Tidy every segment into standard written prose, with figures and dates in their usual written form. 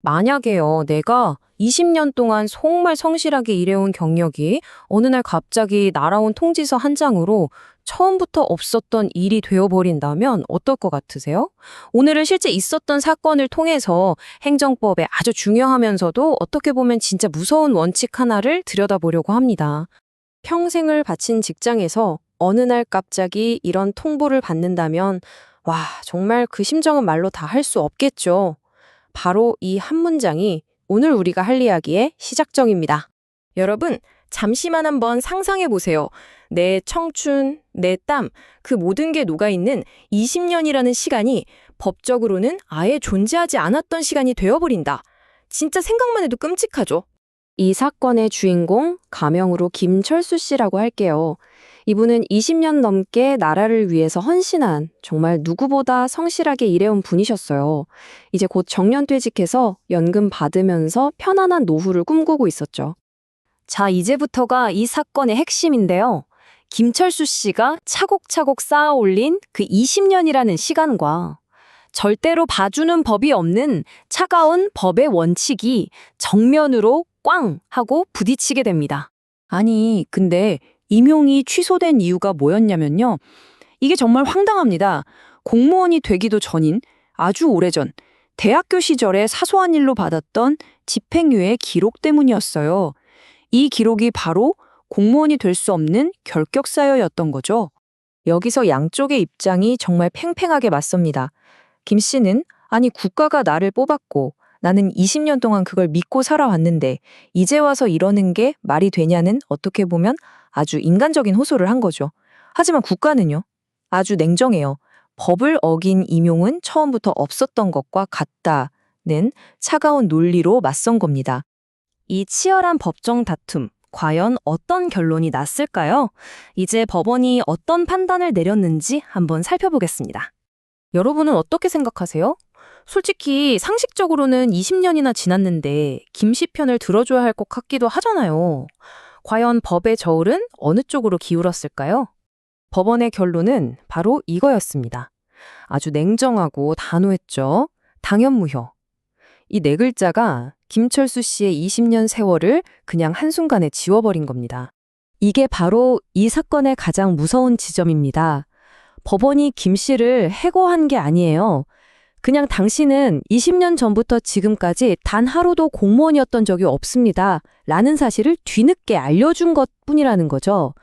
만약에요, 내가 20년 동안 정말 성실하게 일해온 경력이 어느 날 갑자기 날아온 통지서 한 장으로 처음부터 없었던 일이 되어버린다면 어떨 것 같으세요? 오늘은 실제 있었던 사건을 통해서 행정법에 아주 중요하면서도 어떻게 보면 진짜 무서운 원칙 하나를 들여다보려고 합니다. 평생을 바친 직장에서 어느 날 갑자기 이런 통보를 받는다면, 와, 정말 그 심정은 말로 다 할 수 없겠죠. 바로 이 한 문장이 오늘 우리가 할 이야기의 시작점입니다. 여러분, 잠시만 한번 상상해 보세요. 내 청춘, 내 땀, 그 모든 게 녹아있는 20년이라는 시간이 법적으로는 아예 존재하지 않았던 시간이 되어버린다. 진짜 생각만 해도 끔찍하죠. 이 사건의 주인공, 가명으로 김철수 씨라고 할게요. 이분은 20년 넘게 나라를 위해서 헌신한, 정말 누구보다 성실하게 일해온 분이셨어요. 이제 곧 정년퇴직해서 연금 받으면서 편안한 노후를 꿈꾸고 있었죠. 자, 이제부터가 이 사건의 핵심인데요. 김철수 씨가 차곡차곡 쌓아 올린 그 20년이라는 시간과 절대로 봐주는 법이 없는 차가운 법의 원칙이 정면으로 꽝 하고 부딪히게 됩니다. 아니, 근데 임용이 취소된 이유가 뭐였냐면요. 이게 정말 황당합니다. 공무원이 되기도 전인 아주 오래전 대학교 시절에 사소한 일로 받았던 집행유예 기록 때문이었어요. 이 기록이 바로 공무원이 될 수 없는 결격사유였던 거죠. 여기서 양쪽의 입장이 정말 팽팽하게 맞섭니다. 김 씨는 아니 국가가 나를 뽑았고 나는 20년 동안 그걸 믿고 살아왔는데 이제 와서 이러는 게 말이 되냐는 어떻게 보면 아주 인간적인 호소를 한 거죠. 하지만 국가는요. 아주 냉정해요. 법을 어긴 임용은 처음부터 없었던 것과 같다는 차가운 논리로 맞선 겁니다. 이 치열한 법정 다툼, 과연 어떤 결론이 났을까요? 이제 법원이 어떤 판단을 내렸는지 한번 살펴보겠습니다. 여러분은 어떻게 생각하세요? 솔직히 상식적으로는 20년이나 지났는데 김 씨 편을 들어줘야 할 것 같기도 하잖아요. 과연 법의 저울은 어느 쪽으로 기울었을까요? 법원의 결론은 바로 이거였습니다. 아주 냉정하고 단호했죠. 당연무효. 이 네 글자가 김철수 씨의 20년 세월을 그냥 한순간에 지워버린 겁니다. 이게 바로 이 사건의 가장 무서운 지점입니다. 법원이 김 씨를 해고한 게 아니에요. 그냥 당신은 20년 전부터 지금까지 단 하루도 공무원이었던 적이 없습니다. 라는 사실을 뒤늦게 알려준 것뿐이라는 거죠.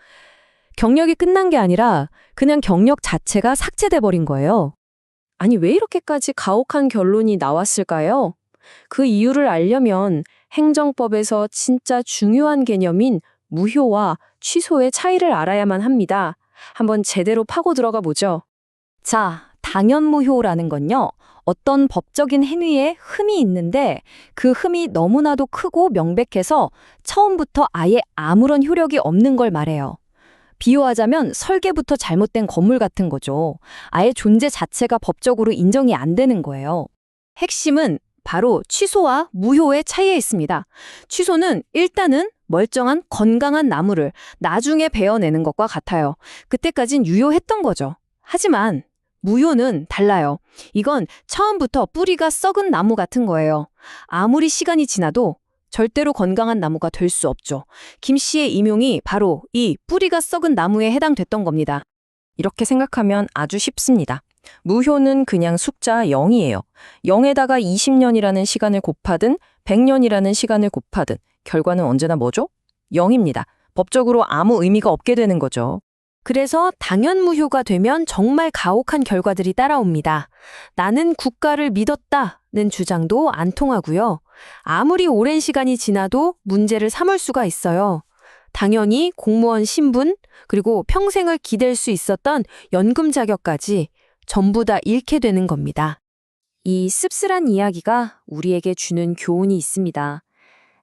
경력이 끝난 게 아니라 그냥 경력 자체가 삭제돼 버린 거예요. 아니, 왜 이렇게까지 가혹한 결론이 나왔을까요? 그 이유를 알려면 행정법에서 진짜 중요한 개념인 무효와 취소의 차이를 알아야만 합니다. 한번 제대로 파고 들어가 보죠. 자, 당연무효라는 건요. 어떤 법적인 행위에 흠이 있는데 그 흠이 너무나도 크고 명백해서 처음부터 아예 아무런 효력이 없는 걸 말해요. 비유하자면 설계부터 잘못된 건물 같은 거죠. 아예 존재 자체가 법적으로 인정이 안 되는 거예요. 핵심은 바로 취소와 무효의 차이에 있습니다. 취소는 일단은 멀쩡한 건강한 나무를 나중에 베어내는 것과 같아요. 그때까진 유효했던 거죠. 하지만 무효는 달라요. 이건 처음부터 뿌리가 썩은 나무 같은 거예요. 아무리 시간이 지나도 절대로 건강한 나무가 될 수 없죠. 김 씨의 임용이 바로 이 뿌리가 썩은 나무에 해당됐던 겁니다. 이렇게 생각하면 아주 쉽습니다. 무효는 그냥 숫자 0이에요. 0에다가 20년이라는 시간을 곱하든 100년이라는 시간을 곱하든 결과는 언제나 뭐죠? 0입니다. 법적으로 아무 의미가 없게 되는 거죠. 그래서 당연무효가 되면 정말 가혹한 결과들이 따라옵니다. 나는 국가를 믿었다는 주장도 안 통하고요. 아무리 오랜 시간이 지나도 문제를 삼을 수가 있어요. 당연히 공무원 신분, 그리고 평생을 기댈 수 있었던 연금 자격까지 전부 다 잃게 되는 겁니다. 이 씁쓸한 이야기가 우리에게 주는 교훈이 있습니다.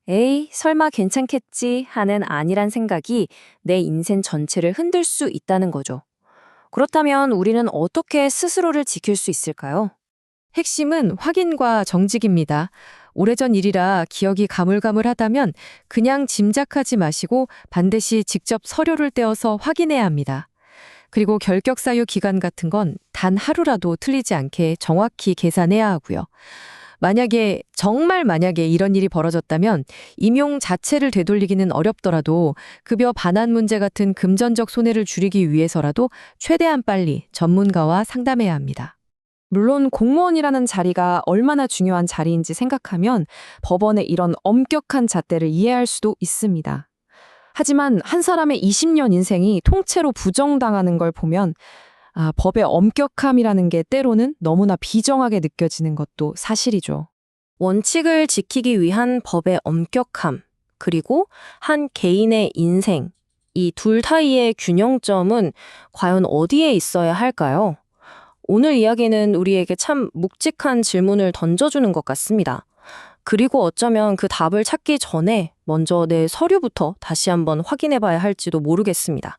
에이, 설마 괜찮겠지 하는 안일한 생각이 내 인생 전체를 흔들 수 있다는 거죠. 그렇다면 우리는 어떻게 스스로를 지킬 수 있을까요? 핵심은 확인과 정직입니다. 오래전 일이라 기억이 가물가물하다면 그냥 짐작하지 마시고 반드시 직접 서류를 떼어서 확인해야 합니다. 그리고 결격사유 기간 같은 건 단 하루라도 틀리지 않게 정확히 계산해야 하고요. 정말 만약에 이런 일이 벌어졌다면 임용 자체를 되돌리기는 어렵더라도 급여 반환 문제 같은 금전적 손해를 줄이기 위해서라도 최대한 빨리 전문가와 상담해야 합니다. 물론 공무원이라는 자리가 얼마나 중요한 자리인지 생각하면 법원의 이런 엄격한 잣대를 이해할 수도 있습니다. 하지만 한 사람의 20년 인생이 통째로 부정당하는 걸 보면 법의 엄격함이라는 게 때로는 너무나 비정하게 느껴지는 것도 사실이죠. 원칙을 지키기 위한 법의 엄격함, 그리고 한 개인의 인생, 이 둘 사이의 균형점은 과연 어디에 있어야 할까요? 오늘 이야기는 우리에게 참 묵직한 질문을 던져주는 것 같습니다. 그리고 어쩌면 그 답을 찾기 전에 먼저 내 서류부터 다시 한번 확인해 봐야 할지도 모르겠습니다.